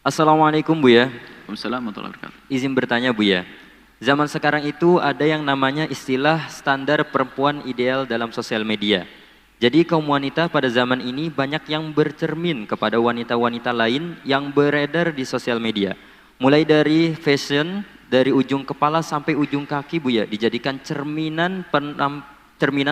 Assalamualaikum Buya. Waalaikumsalam warahmatullahi wabarakatuh. Izin bertanya Buya. Zaman sekarang itu ada yang namanya istilah standar perempuan ideal dalam sosial media. Jadi kaum wanita pada zaman ini banyak yang bercermin kepada wanita-wanita lain yang beredar di sosial media. Mulai dari fashion, dari ujung kepala sampai ujung kaki Buya, dijadikan cerminan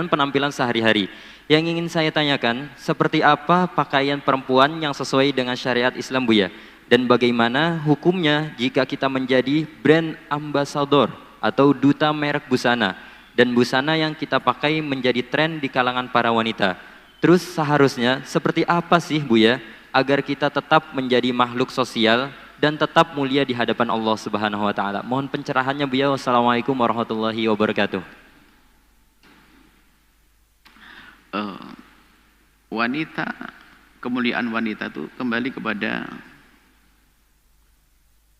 penampilan sehari-hari. Yang ingin saya tanyakan, seperti apa pakaian perempuan yang sesuai dengan syariat Islam Buya? Dan bagaimana hukumnya jika kita menjadi brand ambassador atau duta merek busana dan busana yang kita pakai menjadi tren di kalangan para wanita. Terus seharusnya seperti apa sih Buya agar kita tetap menjadi makhluk sosial dan tetap mulia di hadapan Allah Subhanahu wa taala. Mohon pencerahannya Buya. Wassalamualaikum warahmatullahi wabarakatuh. Wanita, kemuliaan wanita itu kembali kepada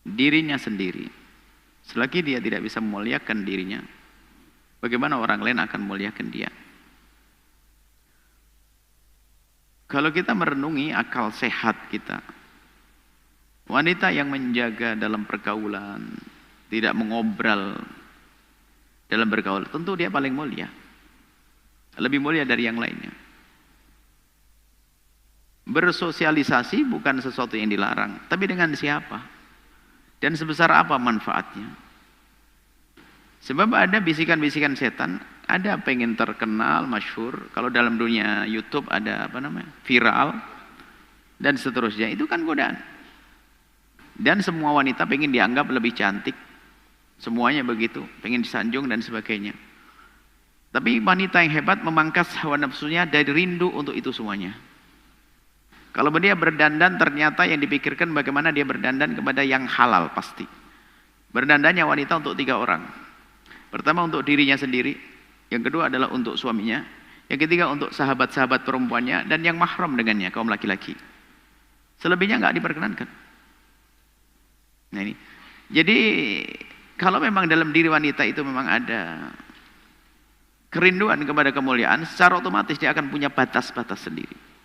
dirinya sendiri. Selagi dia tidak bisa memuliakan dirinya, bagaimana orang lain akan memuliakan dia? Kalau kita merenungi akal sehat kita, wanita yang menjaga dalam pergaulan, tidak mengobral dalam bergaul, tentu dia paling mulia, lebih mulia dari yang lainnya. Bersosialisasi bukan sesuatu yang dilarang, tapi dengan siapa? Dan sebesar apa manfaatnya? Sebab ada bisikan-bisikan setan, ada pengen terkenal, masyhur. Kalau dalam dunia YouTube ada viral dan seterusnya. Itu kan godaan. Dan semua wanita pengen dianggap lebih cantik. Semuanya begitu, pengen disanjung dan sebagainya. Tapi wanita yang hebat memangkas hawa nafsunya dari rindu untuk itu semuanya. Kalau dia berdandan ternyata yang dipikirkan bagaimana dia berdandan kepada yang halal pasti. Berdandannya wanita untuk 3 orang. Pertama untuk dirinya sendiri. Yang kedua adalah untuk suaminya. Yang ketiga untuk sahabat-sahabat perempuannya. Dan yang mahram dengannya, kaum laki-laki. Selebihnya nggak diperkenankan. Nah ini. Jadi kalau memang dalam diri wanita itu memang ada kerinduan kepada kemuliaan, secara otomatis dia akan punya batas-batas sendiri.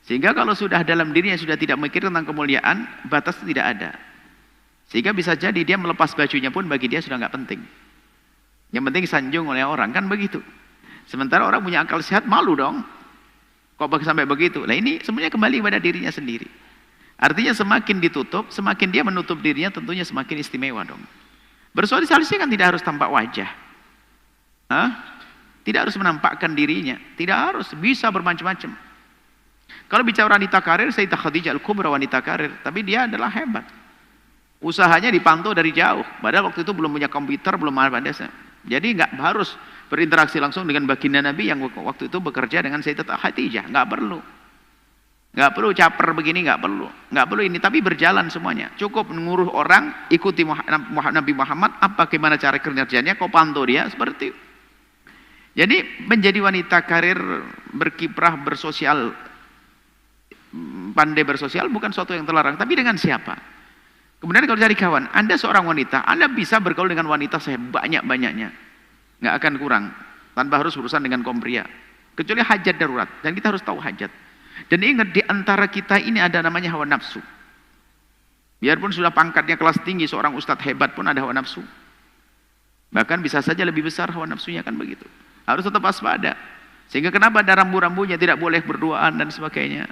Sehingga kalau sudah dalam dirinya sudah tidak mikir tentang kemuliaan, batas tidak ada. Sehingga bisa jadi dia melepas bajunya pun bagi dia sudah nggak penting. Yang penting sanjung oleh orang, kan begitu. Sementara orang punya akal sehat malu dong. Kok sampai begitu? Nah ini sebenarnya kembali pada dirinya sendiri. Artinya semakin ditutup, semakin dia menutup dirinya tentunya semakin istimewa dong. Bersosialisasi kan tidak harus tampak wajah. Tidak harus menampakkan dirinya. Tidak harus, bisa bermacam-macam. Kalau bicara wanita karir, Sayyidah Khadijah Al-Kubra wanita karir, tapi dia adalah hebat. Usahanya dipantau dari jauh. Padahal waktu itu belum punya komputer, belum ada desa. Jadi nggak harus berinteraksi langsung dengan baginda Nabi yang waktu itu bekerja dengan Sayyidah Khadijah. Nggak perlu. Nggak perlu caper begini, nggak perlu. Nggak perlu ini, tapi berjalan semuanya. Cukup menguruh orang, ikuti Nabi Muhammad, apa gimana cara kerjanya, kau pantau dia, seperti itu. Jadi menjadi wanita karir, berkiprah, bersosial, pandai bersosial bukan sesuatu yang terlarang, tapi dengan siapa? Kemudian kalau cari kawan, Anda seorang wanita, Anda bisa bergaul dengan wanita sebanyak-banyaknya, nggak akan kurang, tanpa harus berurusan dengan kaum pria, kecuali hajat darurat, dan kita harus tahu hajat. Dan ingat, di antara kita ini ada namanya hawa nafsu. Biarpun sudah pangkatnya kelas tinggi, seorang ustadz hebat pun ada hawa nafsu. Bahkan bisa saja lebih besar hawa nafsunya, kan begitu. Harus tetap waspada. Sehingga kenapa ada rambu-rambunya, tidak boleh berduaan dan sebagainya.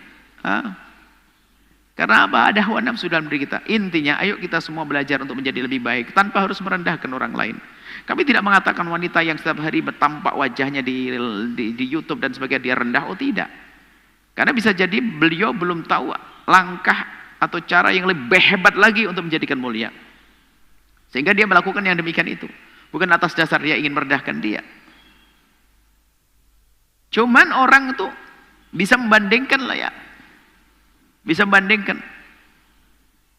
Karena apa? Ada hawa nafsu dalam diri kita. Intinya, ayo kita semua belajar untuk menjadi lebih baik tanpa harus merendahkan orang lain. Kami tidak mengatakan wanita yang setiap hari bertampak wajahnya di YouTube dan sebagainya dia rendah. Oh tidak. Karena bisa jadi beliau belum tahu langkah atau cara yang lebih hebat lagi untuk menjadikan mulia. Sehingga dia melakukan yang demikian itu. Bukan atas dasar dia ingin merendahkan dia. Cuman orang itu bisa membandingkan lah ya. Bisa membandingkan.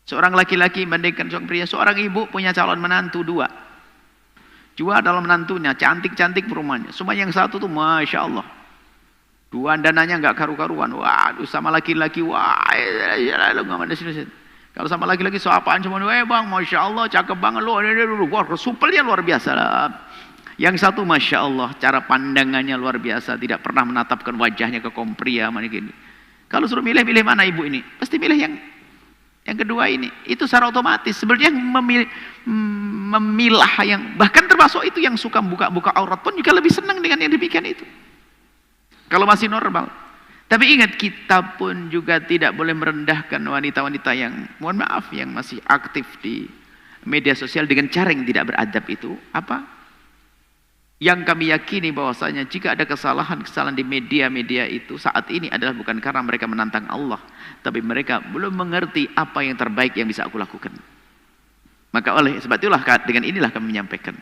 Seorang laki-laki membandingkan seorang pria. Seorang ibu punya calon menantu 2. 2 adalah menantunya, cantik-cantik perumahannya. Cuma yang satu tuh Masya Allah. 2 dananya nggak karu-karuan. Waduh, sama laki-laki, wah, kalau sama laki-laki so apaan cuma, bang, Masya Allah, cakep banget, supelnya luar biasa lah. Yang satu Masya Allah, cara pandangannya luar biasa, tidak pernah menatapkan wajahnya ke kaum pria. Kalau suruh milih mana ibu ini? Pasti milih yang Yang kedua ini, itu secara otomatis. Sebenarnya memilah yang, bahkan termasuk itu yang suka buka-buka aurat pun juga lebih senang dengan yang demikian itu. Kalau masih normal. Tapi ingat, kita pun juga tidak boleh merendahkan wanita-wanita yang, mohon maaf, yang masih aktif di media sosial dengan cara yang tidak beradab itu. Apa? Yang kami yakini bahwasanya jika ada kesalahan-kesalahan di media-media itu saat ini adalah bukan karena mereka menantang Allah, tapi mereka belum mengerti apa yang terbaik yang bisa aku lakukan. Maka oleh sebab itulah, dengan inilah kami menyampaikan,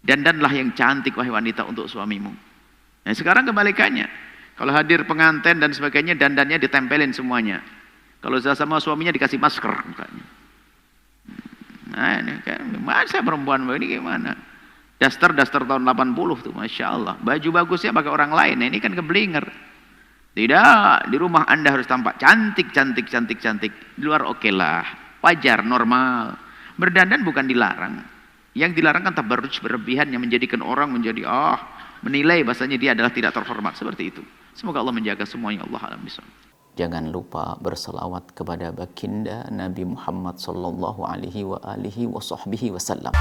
dandanlah yang cantik wahai wanita untuk suamimu. Nah sekarang kebalikannya, kalau hadir pengantin dan sebagainya, dandannya ditempelin semuanya. Kalau sudah sama suaminya dikasih masker mukanya. Nah ini kan, masa perempuan begini gimana? Daster tahun 80 tuh, Masya Allah. Baju bagusnya pakai orang lain, nah, ini kan keblinger. Tidak, di rumah Anda harus tampak cantik. Di luar oke lah, wajar, normal. Berdandan bukan dilarang. Yang dilarang kan tabarruj berlebihan yang menjadikan orang menjadi menilai bahasanya dia adalah tidak terhormat, seperti itu. Semoga Allah menjaga semuanya. Allah alam bisawab. Jangan lupa berselawat kepada baginda Nabi Muhammad sallallahu alaihi wa alihi wa sahbihi wasallam.